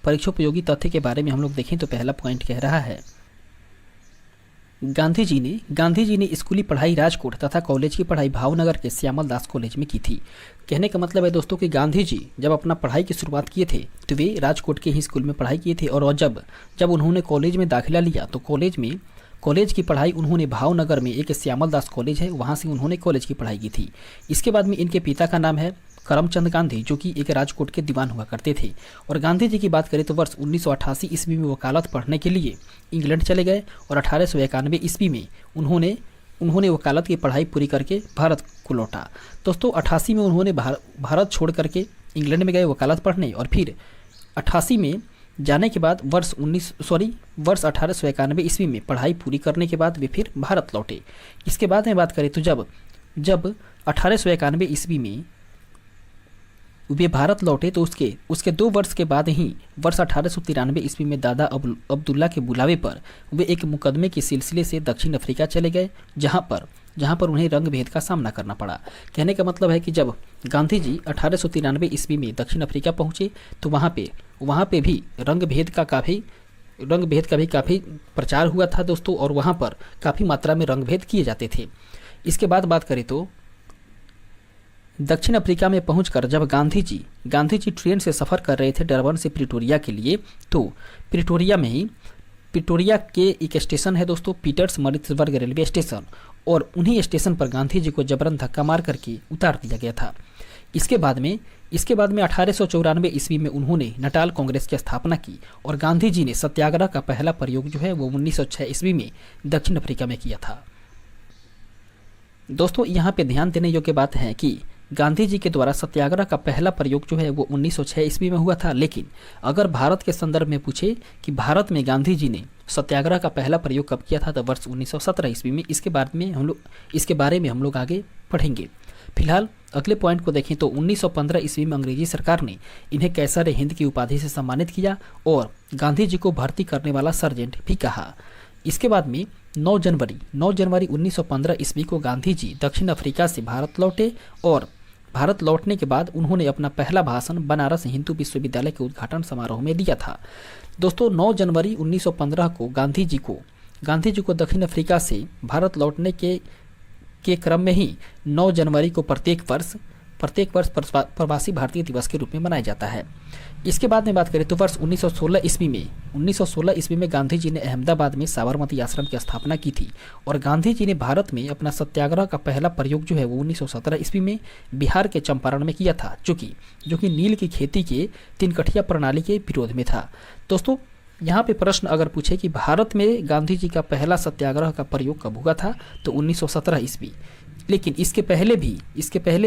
परीक्षोपयोगी तथ्य के बारे में हम लोग देखें तो पहला पॉइंट कह रहा है, गांधी जी ने स्कूली पढ़ाई राजकोट तथा कॉलेज की पढ़ाई भावनगर के श्यामल दास कॉलेज में की थी। कहने का मतलब है दोस्तों कि गांधी जी जब अपना पढ़ाई की शुरुआत किए थे तो वे राजकोट के ही स्कूल में पढ़ाई किए थे, और जब उन्होंने कॉलेज में दाखिला लिया तो कॉलेज की पढ़ाई उन्होंने भावनगर में एक श्यामल दास कॉलेज है, वहाँ से उन्होंने कॉलेज की पढ़ाई की थी। इसके बाद में इनके पिता का नाम है करमचंद गांधी, जो कि एक राजकोट के दीवान हुआ करते थे। और गांधी जी की बात करें तो वर्ष 1988 ईस्वी में वकालत पढ़ने के लिए इंग्लैंड चले गए, और 1891 ईस्वी में उन्होंने वकालत की पढ़ाई पूरी करके भारत को लौटा। दोस्तों 88 में उन्होंने भारत छोड़ करके इंग्लैंड में गए वकालत पढ़ने, और फिर 88 में जाने के बाद वर्ष 1891 ईस्वी में पढ़ाई पूरी करने के बाद वे फिर भारत लौटे। इसके बाद में बात करें तो जब 1891 ईस्वी में वे भारत लौटे तो उसके 2 वर्ष के बाद ही वर्ष 1893 ईस्वी में दादा अब्दुल्ला के बुलावे पर वे एक मुकदमे के सिलसिले से दक्षिण अफ्रीका चले गए, जहां पर उन्हें रंग भेद का सामना करना पड़ा। कहने का मतलब है कि जब गांधी जी 1893 ईस्वी में दक्षिण अफ्रीका पहुंचे तो वहाँ पे भी रंग भेद का भी काफ़ी प्रचार हुआ था दोस्तों, और वहाँ पर काफ़ी मात्रा में रंग भेद किए जाते थे। इसके बाद बात करें तो दक्षिण अफ्रीका में पहुंचकर जब गांधी जी ट्रेन से सफ़र कर रहे थे डरबन से प्रिटोरिया के लिए, तो प्रिटोरिया के एक स्टेशन है दोस्तों पीटर्समरिट्जबर्ग रेलवे स्टेशन, और उन्हीं स्टेशन पर गांधी जी को जबरन धक्का मार करके उतार दिया गया था। इसके बाद में 1894 ईस्वी में उन्होंने नटाल कांग्रेस की स्थापना की, और गांधी जी ने सत्याग्रह का पहला प्रयोग जो है वो 1906 ईस्वी में दक्षिण अफ्रीका में किया था। दोस्तों यहाँ पे ध्यान देने योग्य बात है कि गांधी जी के द्वारा सत्याग्रह का पहला प्रयोग जो है वो 1906 ईस्वी में हुआ था, लेकिन अगर भारत के संदर्भ में पूछे कि भारत में गांधी जी ने सत्याग्रह का पहला प्रयोग कब किया था तो वर्ष 1917 ईस्वी में। इसके बारे में हम लोग आगे पढ़ेंगे। फिलहाल अगले पॉइंट को देखें तो 1915 ईस्वी में अंग्रेजी सरकार ने इन्हें कैसर हिंद की उपाधि से सम्मानित किया और गांधी जी को भर्ती करने वाला सर्जेंट भी कहा। इसके बाद में 9 जनवरी 1915 ईस्वी को गांधी जी दक्षिण अफ्रीका से भारत लौटे, और भारत लौटने के बाद उन्होंने अपना पहला भाषण बनारस हिंदू विश्वविद्यालय के उद्घाटन समारोह में दिया था। दोस्तों 9 जनवरी 1915 को गांधी जी को दक्षिण अफ्रीका से भारत लौटने के क्रम में ही 9 जनवरी को प्रत्येक वर्ष प्रवासी भारतीय दिवस के रूप में मनाया जाता है। इसके बाद में बात करें तो वर्ष 1916 ईस्वी में गांधी जी ने अहमदाबाद में साबरमती आश्रम की स्थापना की थी, और गांधी जी ने भारत में अपना सत्याग्रह का पहला प्रयोग जो है वो 1917 ईस्वी में बिहार के चंपारण में किया था, जो कि नील की खेती के 3 कठिया प्रणाली के विरोध में था। दोस्तों यहाँ पे प्रश्न अगर पूछे कि भारत में गांधी जी का पहला सत्याग्रह का प्रयोग कब हुआ था तो 1917 ईस्वी, लेकिन इसके पहले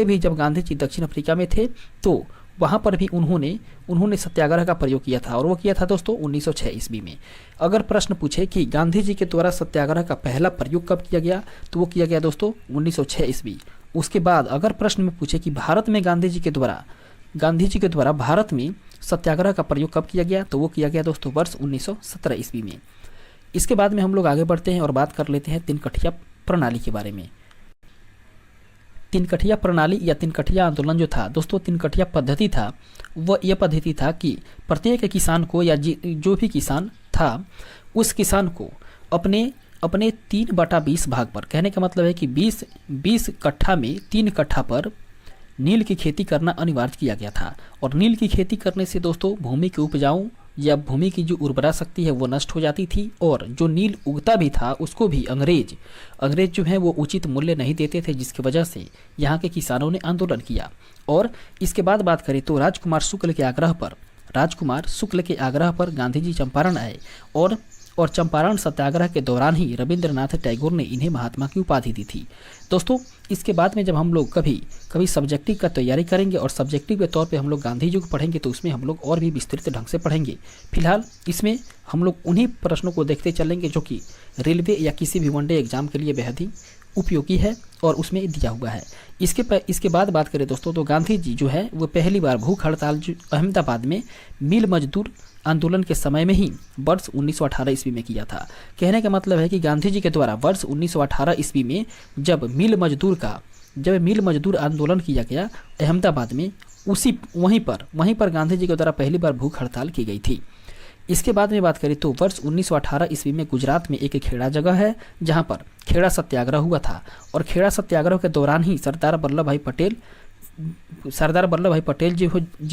भी जब गांधी जी दक्षिण अफ्रीका में थे तो वहाँ पर भी उन्होंने सत्याग्रह का प्रयोग किया था, और वो किया था दोस्तों 1906 ईस्वी में। अगर प्रश्न पूछे कि गांधी जी के द्वारा सत्याग्रह का पहला प्रयोग कब किया गया तो वो किया गया दोस्तों 1906 ईस्वी। उसके बाद अगर प्रश्न में पूछे कि भारत में गांधी जी के द्वारा भारत में सत्याग्रह का प्रयोग कब किया गया तो वो किया गया दोस्तों वर्ष 1917 ईस्वी में। इसके बाद में हम लोग आगे बढ़ते हैं और बात कर लेते हैं 3 कठिया प्रणाली के बारे में। 3 कठिया प्रणाली या 3 कठिया आंदोलन जो था दोस्तों, 3 कठिया पद्धति था, वह यह पद्धति था कि प्रत्येक किसान को या जो भी किसान था उस किसान को अपने 3/20 भाग पर, कहने का मतलब है कि 20 कट्ठा में 3 कट्ठा पर नील की खेती करना अनिवार्य किया गया था। और नील की खेती करने से दोस्तों भूमि की उपजाऊ या भूमि की जो उर्वरा शक्ति है वो नष्ट हो जाती थी, और जो नील उगता भी था उसको भी अंग्रेज जो है वो उचित मूल्य नहीं देते थे, जिसकी वजह से यहाँ के किसानों ने आंदोलन किया। और इसके बाद बात करें तो राजकुमार शुक्ल के आग्रह पर गांधी जी चंपारण आए, और चंपारण सत्याग्रह के दौरान ही रविंद्रनाथ टैगोर ने इन्हें महात्मा की उपाधि दी थी। दोस्तों इसके बाद में जब हम लोग कभी सब्जेक्टिव का तैयारी करेंगे और सब्जेक्टिव के तौर पे हम लोग गांधी जी को पढ़ेंगे तो उसमें हम लोग और भी विस्तृत ढंग से पढ़ेंगे। फिलहाल इसमें हम लोग उन्हीं प्रश्नों को देखते चलेंगे जो कि रेलवे या किसी भी वनडे एग्जाम के लिए बेहद ही उपयोगी है और उसमें दिया हुआ है। इसके बाद बात करें दोस्तों तो गांधी जी जो है वो पहली बार भूख हड़ताल अहमदाबाद में मिल मजदूर आंदोलन के समय में ही वर्ष 1918 ईस्वी में किया था। कहने का मतलब है कि गांधी जी के द्वारा वर्ष 1918 ईस्वी में जब मिल जब मिल मजदूर आंदोलन किया गया अहमदाबाद में, वहीं पर गांधी जी के द्वारा पहली बार भूख हड़ताल की गई थी। इसके बाद में बात करें तो वर्ष 1918 ईस्वी में गुजरात में एक खेड़ा जगह है जहां पर खेड़ा सत्याग्रह हुआ था, और खेड़ा सत्याग्रह के दौरान ही सरदार वल्लभ भाई पटेल जी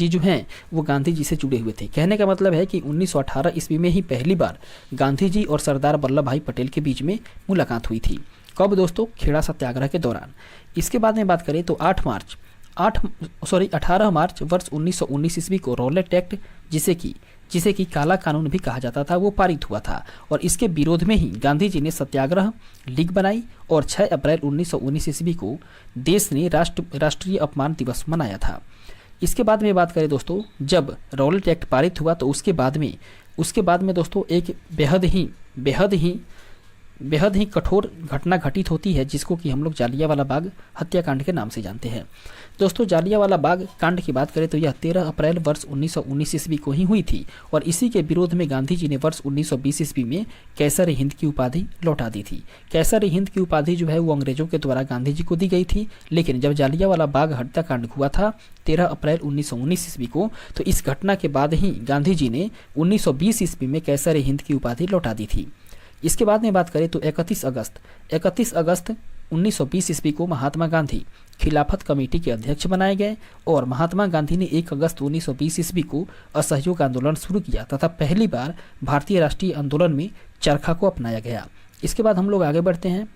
जो हैं वो गांधी जी से जुड़े हुए थे। कहने का मतलब है कि 1918 ईस्वी में ही पहली बार गांधी जी और सरदार वल्लभ भाई पटेल के बीच में मुलाकात हुई थी। कब दोस्तों? खेड़ा सत्याग्रह के दौरान। इसके बाद में बात करें तो 18 मार्च वर्ष 1919 ईस्वी को रॉलेट एक्ट, जिसे कि काला कानून भी कहा जाता था, वो पारित हुआ था, और इसके विरोध में ही गांधी जी ने सत्याग्रह लीग बनाई, और 6 अप्रैल 1919 ईस्वी को देश ने राष्ट्रीय अपमान दिवस मनाया था। इसके बाद में बात करें दोस्तों, जब रॉलेट एक्ट पारित हुआ तो उसके बाद में दोस्तों एक बेहद ही कठोर घटना घटित होती है, जिसको कि हम लोग जालियांवाला बाग हत्याकांड के नाम से जानते हैं। दोस्तों जालियांवाला बाग कांड की बात करें तो यह 13 अप्रैल वर्ष 1919 ईस्वी को ही हुई थी, और इसी के विरोध में गांधी जी ने वर्ष 1920 ईस्वी में कैसर हिंद की उपाधि लौटा दी थी। कैसर हिंद की उपाधि जो है वो अंग्रेजों के द्वारा गांधी जी को दी गई थी, लेकिन जब जालियांवाला बाग हत्याकांड हुआ था 13 अप्रैल 1919 ईस्वी को, तो इस घटना के बाद ही गांधी जी ने 1920 ईस्वी में कैसर हिंद की उपाधि लौटा दी थी। इसके बाद में बात करें तो 31 अगस्त 1920 ईस्वी को महात्मा गांधी खिलाफत कमेटी के अध्यक्ष बनाए गए, और महात्मा गांधी ने 1 अगस्त 1920 ईस्वी को असहयोग आंदोलन शुरू किया तथा पहली बार भारतीय राष्ट्रीय आंदोलन में चरखा को अपनाया गया। इसके बाद हम लोग आगे बढ़ते हैं।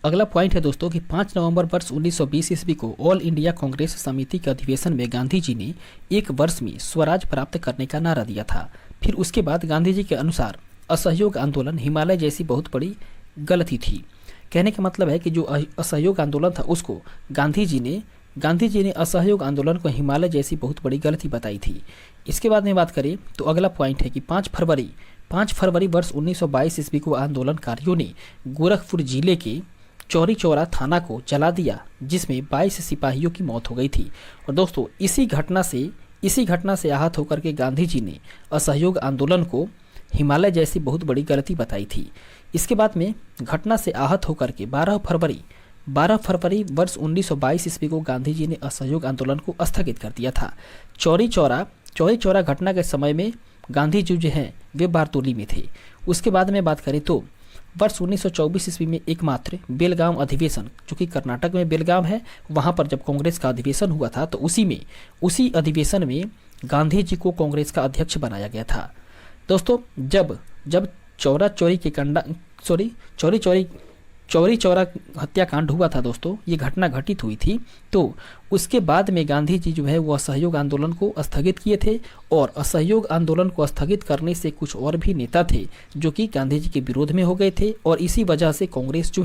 अगला पॉइंट है दोस्तों कि 5 नवंबर वर्ष 1920 ईस्वी को ऑल इंडिया कांग्रेस समिति के अधिवेशन में गांधी जी ने 1 वर्ष में स्वराज प्राप्त करने का नारा दिया था। फिर उसके बाद गांधी जी के अनुसार असहयोग आंदोलन हिमालय जैसी बहुत बड़ी गलती थी। कहने का मतलब है कि जो असहयोग आंदोलन था उसको गांधी जी ने असहयोग आंदोलन को हिमालय जैसी बहुत बड़ी गलती बताई थी। इसके बाद में बात करें तो अगला पॉइंट है कि 5 फरवरी वर्ष 1922 ईस्वी को आंदोलनकारियों ने गोरखपुर जिले के चौरी चौरा थाना को जला दिया, जिसमें 22 सिपाहियों की मौत हो गई थी। और दोस्तों इसी घटना से आहत होकर के गांधी जी ने असहयोग आंदोलन को हिमालय जैसी बहुत बड़ी गलती बताई थी। इसके बाद में घटना से आहत होकर के 12 फरवरी वर्ष 1922 ईस्वी को गांधी जी ने असहयोग आंदोलन को स्थगित कर दिया था। चौरी चौरा घटना के समय में गांधी जी जो हैं वे बारतोली में थे। उसके बाद में बात करें तो वर्ष 1924 ईस्वी में एकमात्र बेलगाम अधिवेशन, जो कि कर्नाटक में बेलगाम है, वहां पर जब कांग्रेस का अधिवेशन हुआ था तो उसी अधिवेशन में गांधी जी को कांग्रेस का अध्यक्ष बनाया गया था। दोस्तों जब चौरी चौरा हत्याकांड हुआ था दोस्तों, ये घटना घटित हुई थी, तो उसके बाद में गांधी जी जो है वो असहयोग आंदोलन को स्थगित किए थे, और असहयोग आंदोलन को स्थगित करने से कुछ और भी नेता थे जो कि गांधी जी के विरोध में हो गए थे, और इसी वजह से कांग्रेस जो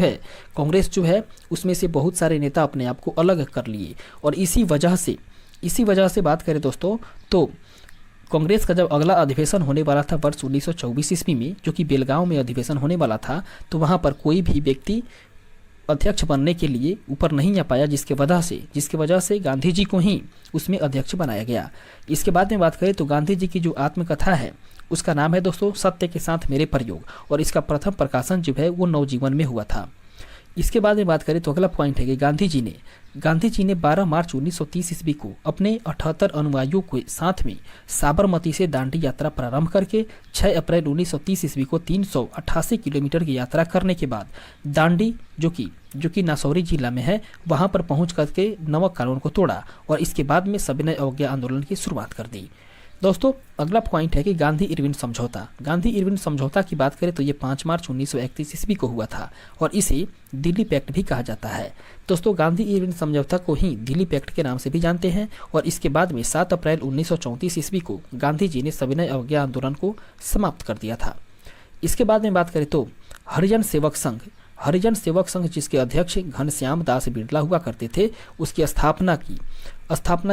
है उसमें से बहुत सारे नेता अपने आप को अलग कर लिए। और इसी वजह से बात करें दोस्तों तो कांग्रेस का जब अगला अधिवेशन होने वाला था वर्ष 1924 ईस्वी में, जो कि बेलगांव में अधिवेशन होने वाला था, तो वहां पर कोई भी व्यक्ति अध्यक्ष बनने के लिए ऊपर नहीं आ पाया, जिसके वजह से गांधी जी को ही उसमें अध्यक्ष बनाया गया। इसके बाद में बात करें तो गांधी जी की जो आत्मकथा है उसका नाम है दोस्तों सत्य के साथ मेरे प्रयोग, और इसका प्रथम प्रकाशन जो है वो नवजीवन में हुआ था। इसके बाद में बात करें तो अगला पॉइंट है कि गांधी जी ने 12 मार्च 1930 ईस्वी को अपने 78 अनुयायियों के साथ में साबरमती से दांडी यात्रा प्रारंभ करके 6 अप्रैल 1930 ईस्वी को 388 किलोमीटर की यात्रा करने के बाद दांडी जो कि नासौरी जिला में है, वहां पर पहुंच करके नमक कानून को तोड़ा, और इसके बाद में सविनय अवज्ञा आंदोलन की शुरुआत कर दी। दोस्तों अगला पॉइंट है कि गांधी इरविन समझौता की बात करें तो ये 5 मार्च 1931 ईस्वी को हुआ था, और इसे दिल्ली पैक्ट भी कहा जाता है। दोस्तों गांधी इरविन समझौता को ही दिल्ली पैक्ट के नाम से भी जानते हैं, और इसके बाद में 7 अप्रैल 1934 ईस्वी को गांधी जी ने सविनय अवज्ञा आंदोलन को समाप्त कर दिया था। इसके बाद में बात करें तो हरिजन सेवक संघ जिसके अध्यक्ष घनश्याम दास बिरला हुआ करते थे, उसकी स्थापना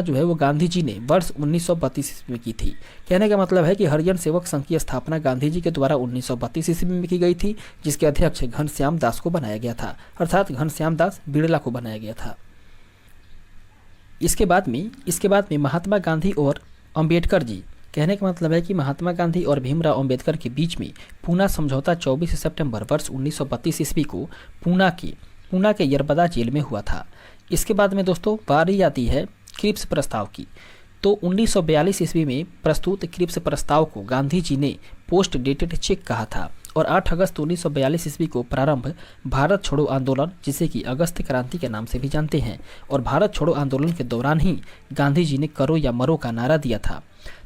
जो है वो गांधी जी ने वर्ष 1932 ईस्वी में की थी। कहने का मतलब है कि हरिजन सेवक संघ की स्थापना गांधी जी के द्वारा 1932 ईस्वी में की गई थी, जिसके अध्यक्ष घनश्याम दास को बनाया गया था, अर्थात घनश्याम दास बिरला को बनाया गया था। इसके बाद में महात्मा गांधी और अंबेडकर जी, कहने का मतलब है कि महात्मा गांधी और भीमराव अंबेडकर के बीच में पूना समझौता 24 सितंबर वर्ष 1932 ईस्वी को पूना पूना के यरबदा जेल में हुआ था। इसके बाद में दोस्तों बारी आती है क्रिप्स प्रस्ताव की। तो 1942 ईस्वी में प्रस्तुत क्रिप्स प्रस्ताव को गांधी जी ने पोस्ट डेटेड चेक कहा था और 8 अगस्त 1942 ईस्वी को प्रारंभ भारत छोड़ो आंदोलन, जिसे कि अगस्त क्रांति के नाम से भी जानते हैं, और भारत छोड़ो आंदोलन के दौरान ही गांधी जी ने करो या मरो का नारा दिया था।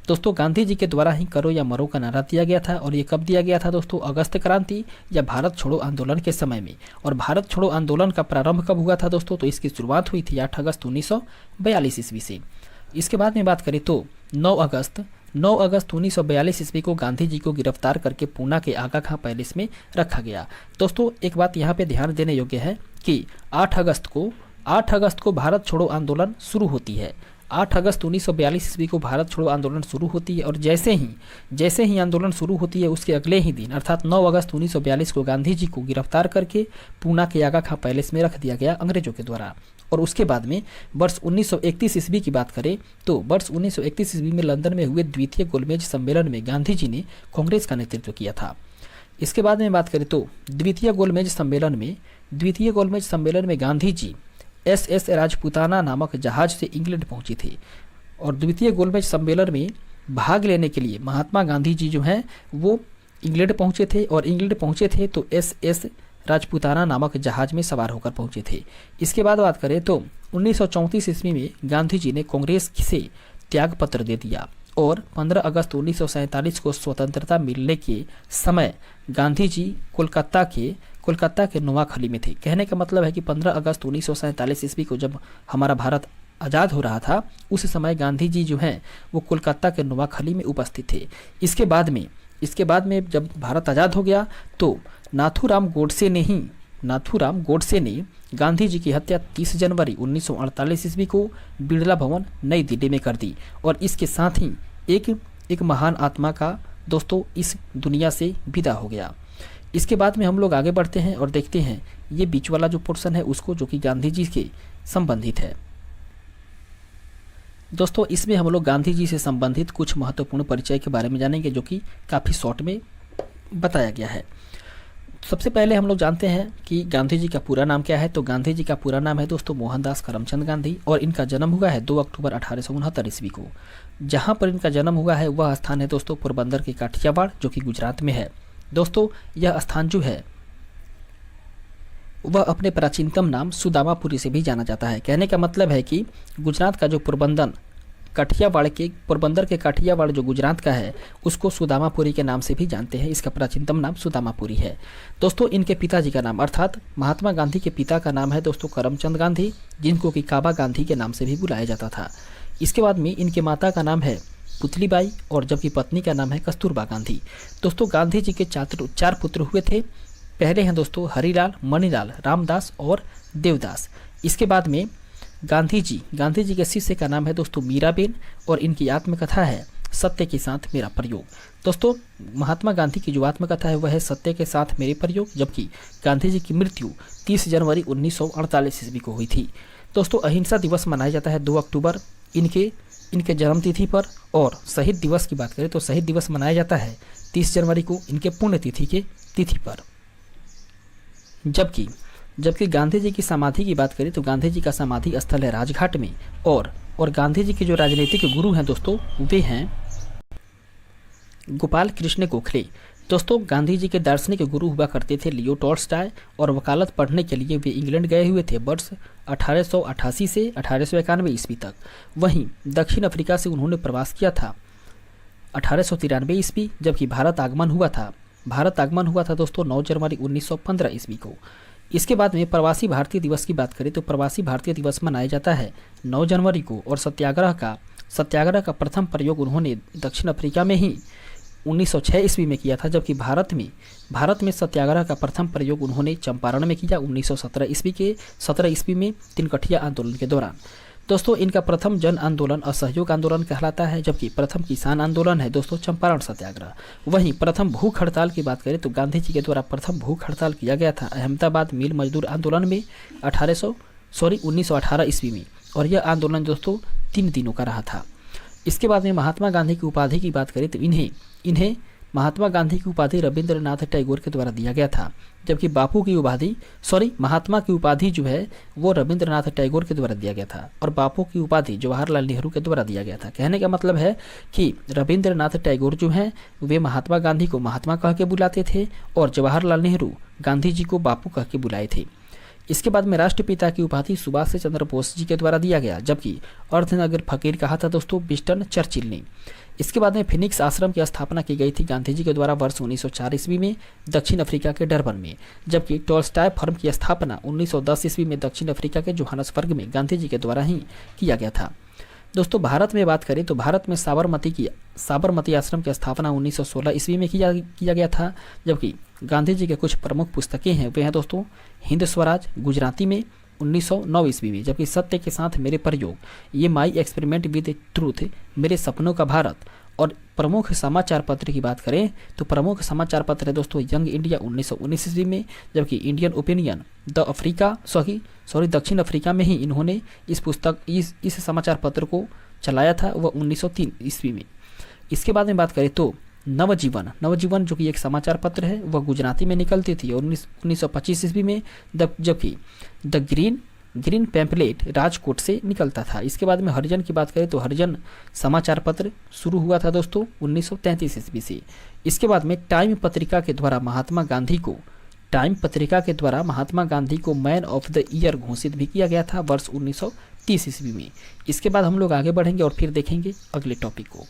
दोस्तों गांधी जी के द्वारा ही करो या मरो का नारा दिया गया था और ये कब दिया गया था दोस्तों? अगस्त क्रांति या भारत छोड़ो आंदोलन के समय में। और भारत छोड़ो आंदोलन का प्रारंभ कब हुआ था दोस्तों? तो इसकी शुरुआत हुई थी 8 अगस्त 1942 ईस्वी से। इसके बाद में बात करें तो 9 अगस्त 1942 ईस्वी को गांधी जी को गिरफ्तार करके पूना के आगा खां पैलेस में रखा गया। दोस्तों एक बात यहाँ पे ध्यान देने योग्य है कि 8 अगस्त को भारत छोड़ो आंदोलन शुरू होती है। 8 अगस्त 1942 ईस्वी को भारत छोड़ो आंदोलन शुरू होती है और जैसे ही आंदोलन शुरू होती है उसके अगले ही दिन अर्थात 9 अगस्त 1942 को गांधी जी को गिरफ्तार करके पूना के आगा खां पैलेस में रख दिया गया अंग्रेजों के द्वारा। और उसके बाद में वर्ष 1931 ईस्वी की बात करें तो वर्ष 1931 ईस्वी में लंदन में हुए द्वितीय गोलमेज सम्मेलन में गांधी जी ने कांग्रेस का नेतृत्व किया था। इसके बाद में बात करें तो द्वितीय गोलमेज सम्मेलन में गांधी जी SS राजपूताना नामक जहाज से इंग्लैंड पहुंचे थे और द्वितीय गोलमेज सम्मेलन में भाग लेने के लिए महात्मा गांधी जी जो हैं वो इंग्लैंड पहुंचे थे और इंग्लैंड पहुंचे थे तो SS राजपूताना नामक जहाज में सवार होकर पहुंचे थे। इसके बाद बात करें तो 1934 ईस्वी में गांधी जी ने कांग्रेस से त्याग पत्र दे दिया और 15 अगस्त 1947 को स्वतंत्रता मिलने के समय गांधी जी कोलकाता के नोआखली में थे। कहने का मतलब है कि 15 अगस्त 1947 ईस्वी को जब हमारा भारत आज़ाद हो रहा था उस समय गांधी जी जो हैं वो कोलकाता के नोआखली में उपस्थित थे। इसके बाद में जब भारत आज़ाद हो गया तो नाथूराम गोडसे ने गांधी जी की हत्या 30 जनवरी 1948 ईस्वी को बिरला भवन नई दिल्ली में कर दी और इसके साथ ही एक महान आत्मा का दोस्तों इस दुनिया से विदा हो गया। इसके बाद में हम लोग आगे बढ़ते हैं और देखते हैं ये बीच वाला जो पोर्शन है उसको, जो कि गांधी जी के संबंधित है। दोस्तों इसमें हम लोग गांधी जी से संबंधित कुछ महत्वपूर्ण परिचय के बारे में जानेंगे जो कि काफ़ी शॉर्ट में बताया गया है। सबसे पहले हम लोग जानते हैं कि गांधी जी का पूरा नाम क्या है। तो गांधी जी का पूरा नाम है दोस्तों मोहनदास करमचंद गांधी और इनका जन्म हुआ है 2 अक्टूबर 1869 ईस्वी को। जहां पर इनका जन्म हुआ है वह स्थान है दोस्तों पोरबंदर के काठियावाड़ जो कि गुजरात में है। दोस्तों यह स्थान जो है वह अपने प्राचीनतम नाम सुदामापुरी से भी जाना जाता है। कहने का मतलब है कि गुजरात का जो पोरबंदर के काठियावाड़ जो गुजरात का है उसको सुदामापुरी के नाम से भी जानते हैं। इसका प्राचीनतम नाम सुदामापुरी है। दोस्तों इनके पिताजी का नाम अर्थात महात्मा गांधी के पिता का नाम है दोस्तों करमचंद गांधी, जिनको कि काबा गांधी के नाम से भी बुलाया जाता था। इसके बाद में इनके माता का नाम है पुतलीबाई और जबकि पत्नी का नाम है कस्तूरबा गांधी। दोस्तों गांधी जी के 4 पुत्र हुए थे। पहले हैं दोस्तों हरिलाल, मणिलाल, रामदास और देवदास। इसके बाद में गांधी जी के शिष्य का नाम है दोस्तों मीराबेन और इनकी आत्मकथा है सत्य के साथ मेरा प्रयोग। दोस्तों महात्मा गांधी की जो आत्मकथा है वह है सत्य के साथ मेरे प्रयोग, जबकि गांधी जी की मृत्यु 30 जनवरी 1948 ईस्वी को हुई थी। दोस्तों अहिंसा दिवस मनाया जाता है 2 अक्टूबर इनके जन्मतिथि पर और शहीद दिवस की बात करें तो शहीद दिवस मनाया जाता है 30 जनवरी को इनके पुण्यतिथि के तिथि पर। जबकि गांधी जी की समाधि की बात करें तो गांधी जी का समाधि स्थल है राजघाट में और गांधी जी के जो राजनीतिक गुरु हैं दोस्तों वे हैं गोपाल कृष्ण गोखले। दोस्तों गांधी जी के दार्शनिक गुरु हुआ करते थे लियो टॉल्स्टॉय और वकालत पढ़ने के लिए वे इंग्लैंड गए हुए थे वर्ष 1888 से 1891 ईस्वी तक। वहीं दक्षिण अफ्रीका से उन्होंने प्रवास किया था 1893 ईस्वी, जबकि भारत आगमन हुआ था दोस्तों 9 जनवरी 1915 ईस्वी को। इसके बाद में प्रवासी भारतीय दिवस की बात करें तो प्रवासी भारतीय दिवस मनाया जाता है 9 जनवरी को और सत्याग्रह का प्रथम प्रयोग उन्होंने दक्षिण अफ्रीका में ही 1906 ईस्वी में किया था, जबकि भारत में सत्याग्रह का प्रथम प्रयोग उन्होंने चंपारण में किया 17 ईस्वी में तिनकठिया आंदोलन के दौरान। दोस्तों इनका प्रथम जन आंदोलन असहयोग आंदोलन कहलाता है, जबकि प्रथम किसान आंदोलन है दोस्तों चंपारण सत्याग्रह। वहीं प्रथम भूख हड़ताल की बात करें तो गांधी जी के द्वारा प्रथम भूख हड़ताल किया गया था अहमदाबाद मिल मजदूर आंदोलन में 1918 ईस्वी में और यह आंदोलन दोस्तों 3 दिनों का रहा था। इसके बाद में महात्मा गांधी की उपाधि की बात करें तो इन्हें महात्मा गांधी की उपाधि रविंद्रनाथ टैगोर के द्वारा दिया गया था, जबकि महात्मा की उपाधि जो है वो रविंद्रनाथ टैगोर के द्वारा दिया गया था और बापू की उपाधि जवाहरलाल नेहरू के द्वारा दिया गया था। कहने का मतलब है कि रविंद्रनाथ टैगोर जो हैं वे महात्मा गांधी को महात्मा कह के बुलाते थे और जवाहरलाल नेहरू गांधी जी को बापू कह के बुलाए थे। इसके बाद में राष्ट्रपिता की उपाधि सुभाष चंद्र बोस जी के द्वारा दिया गया, जबकि अर्धनगर फकीर कहा था दोस्तों विंस्टन चर्चिल ने। इसके बाद में फिनिक्स आश्रम की स्थापना की गई थी गांधी जी के द्वारा वर्ष 1904 ईस्वी में दक्षिण अफ्रीका के डरबन में, जबकि टॉलस्टॉय फर्म की स्थापना 1910 ईस्वी में दक्षिण अफ्रीका के जोहान्सबर्ग में गांधी जी के द्वारा ही किया गया था। दोस्तों भारत में बात करें तो भारत में साबरमती आश्रम की स्थापना 1916 ईस्वी में किया गया था, जबकि गांधी जी के कुछ प्रमुख पुस्तकें हैं वे हैं दोस्तों हिंद स्वराज गुजराती में 1909 ईस्वी में, जबकि सत्य के साथ मेरे प्रयोग, ये माई एक्सपेरिमेंट विद ट्रूथ, मेरे सपनों का भारत। और प्रमुख समाचार पत्र की बात करें तो प्रमुख समाचार पत्र है दोस्तों यंग इंडिया 1919 ईस्वी में, जबकि इंडियन ओपिनियन दक्षिण अफ्रीका में ही इन्होंने इस समाचार पत्र को चलाया था, वह 1903 ईस्वी में। इसके बाद में बात करें तो नवजीवन जो कि एक समाचार पत्र है वह गुजराती में निकलती थी और 1925 ईस्वी में, जबकि द ग्रीन पैम्पलेट राजकोट से निकलता था। इसके बाद में हरिजन की बात करें तो हरिजन समाचार पत्र शुरू हुआ था दोस्तों 1933 ईस्वी से। इसके बाद में टाइम पत्रिका के द्वारा महात्मा गांधी को मैन ऑफ द ईयर घोषित भी किया गया था वर्ष 1930 ईस्वी में। इसके बाद हम लोग आगे बढ़ेंगे और फिर देखेंगे अगले टॉपिक को।